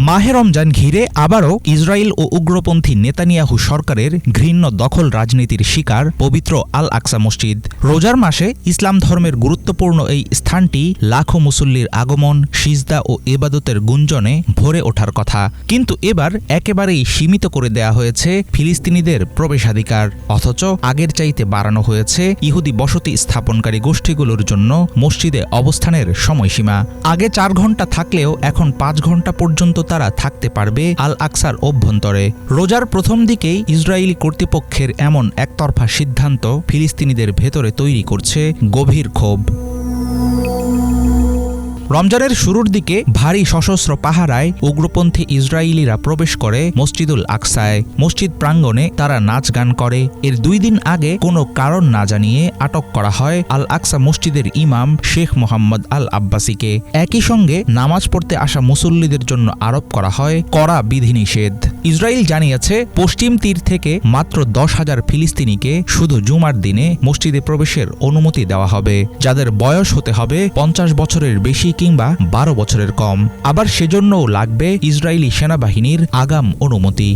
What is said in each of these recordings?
মাহে রমজান ঘিরে আবারও ইসরায়েল ও উগ্রপন্থী নেতানিয়াহু সরকারের ঘৃণ্য দখল রাজনীতির শিকার পবিত্র আল আকসা মসজিদ। রোজার মাসে ইসলাম ধর্মের গুরুত্বপূর্ণ এই স্থানটি লাখো মুসল্লির আগমন, সিজদা ও ইবাদতের গুঞ্জনে ভরে ওঠার কথা, কিন্তু এবার একেবারেই সীমিত করে দেয়া হয়েছে ফিলিস্তিনিদের প্রবেশাধিকার। অথচ আগের চাইতে বাড়ানো হয়েছে ইহুদি বসতি স্থাপনকারী গোষ্ঠীগুলোর জন্য মসজিদে অবস্থানের সময়সীমা। আগে 4 ঘণ্টা থাকলেও এখন 5 ঘণ্টা পর্যন্ত তারা থাকতে পারবে আল আকসার অভ্যন্তরে। রোজার প্রথম দিকেই ইসরায়েলি কর্তৃপক্ষের এমন একতরফা সিদ্ধান্ত ফিলিস্তিনিদের ভেতরে তৈরি করছে গভীর ক্ষোভ। রমজানের শুরুর দিকে ভারী সশস্ত্র পাহারায় উগ্রপন্থী ইসরায়েলিরা প্রবেশ করে মসজিদুল আকসায়। মসজিদ প্রাঙ্গণে তারা নাচ গান করে। এর 2 দিন আগে কোনো কারণ না জানিয়ে আটক করা হয় আল আকসা মসজিদের ইমাম শেখ মোহাম্মদ আল আব্বাসিকে। একই সঙ্গে নামাজ পড়তে আসা মুসল্লিদের জন্য আরোপ করা হয় কড়া বিধিনিষেধ। ইসরায়েল জানিয়েছে পশ্চিম তীর থেকে মাত্র 10,000 ফিলিস্তিনিকে শুধু জুমার দিনে মসজিদে প্রবেশের অনুমতি দেওয়া হবে, যাদের বয়স হতে হবে 50 বছরের বেশি কিংবা 12 বছরের কম। আবার সেজন্যও লাগবে ইসরায়েলি সেনাবাহিনীর আগাম অনুমতি।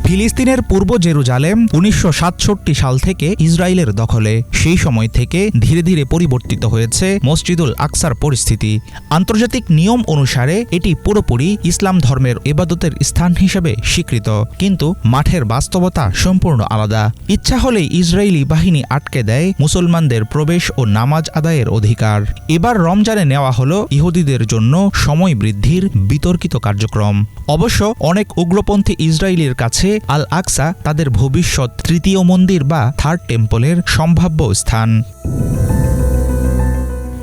ফিলিস্তিনের পূর্ব জেরুজালেম 1967 সাল থেকে ইসরায়েলের দখলে। সেই সময় থেকে ধীরে ধীরে পরিবর্তিত হয়েছে মসজিদুল আকসার পরিস্থিতি। আন্তর্জাতিক নিয়ম অনুসারে এটি পুরোপুরি ইসলাম ধর্মের ইবাদতের স্থান হিসেবে স্বীকৃত, কিন্তু মাঠের বাস্তবতা সম্পূর্ণ আলাদা। ইচ্ছা হলেই ইসরায়েলি বাহিনী আটকে দেয় মুসলমানদের প্রবেশ ও নামাজ আদায়ের অধিকার। এবার রমজানে নেওয়া হলো ইহুদিদের জন্য সময় বৃদ্ধির বিতর্কিত কার্যক্রম। অবশ্য অনেক উগ্রপন্থী ইসরায়েলির কাছে আল আকসা তাদের ভবিষ্যৎ তৃতীয় মন্দির বা থার্ড টেম্পলের সম্ভাব্য স্থান।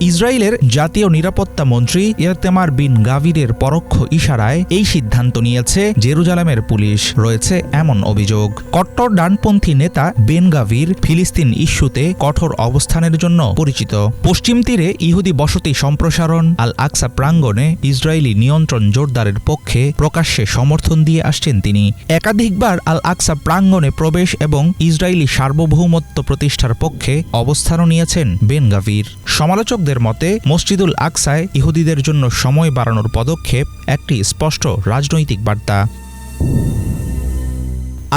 ইসরায়েলের জাতীয় নিরাপত্তা মন্ত্রী ইরতেমার বিন গাভিরের পরোক্ষ ইশারায় এই সিদ্ধান্ত নিয়েছে জেরুজালেমের পুলিশ, রয়েছে এমন অভিযোগ। কট্টর ডানপন্থী নেতা বেন গাভির ফিলিস্তিন ইস্যুতে কঠোর অবস্থানের জন্য পরিচিত। পশ্চিম তীরে ইহুদি বসতি সম্প্রসারণ, আল আকসা প্রাঙ্গণে ইসরায়েলি নিয়ন্ত্রণ জোরদারের পক্ষে প্রকাশ্যে সমর্থন দিয়ে আসছেন তিনি। একাধিকবার আল আকসা প্রাঙ্গণে প্রবেশ এবং ইসরায়েলি সার্বভৌমত্ব প্রতিষ্ঠার পক্ষে অবস্থানও নিয়েছেন বেন গাভির। সমালোচকদের মতে মসজিদুল আকসায় ইহুদিদের জন্য সময় বাড়ানোর পদক্ষেপ একটি স্পষ্ট রাজনৈতিক বার্তা।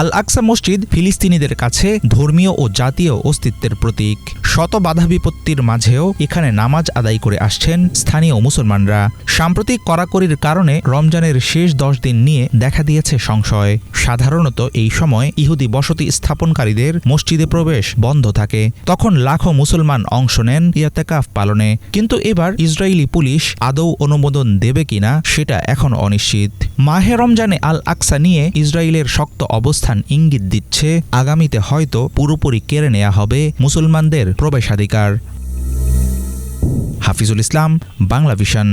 আল আকসা মসজিদ ফিলিস্তিনিদের কাছে ধর্মীয় ও জাতীয় অস্তিত্বের প্রতীক। শত বাধা বিপত্তির মাঝেও এখানে নামাজ আদায় করে আসছেন স্থানীয় মুসলমানরা। সাম্প্রতিক কড়াকড়ির কারণে রমজানের শেষ 10 দিন নিয়ে দেখা দিয়েছে সংশয়। সাধারণত এই সময় ইহুদি বসতি স্থাপনকারীদের মসজিদে প্রবেশ বন্ধ থাকে, তখন লাখো মুসলমান অংশ নেন ইতিকাফ পালনে। কিন্তু এবার ইসরায়েলি পুলিশ আদৌ অনুমোদন দেবে কিনা সেটা এখন অনিশ্চিত। মাহে রমজানে আল আকসা নিয়ে ইসরায়েলের শক্ত অবস্থান ইঙ্গিত দিচ্ছে আগামীতে হয়তো পুরোপুরি কেড়ে নেওয়া হবে মুসলমানদের প্রবেশাধিকার। হাফিজুল ইসলাম, বাংলা ভিশন।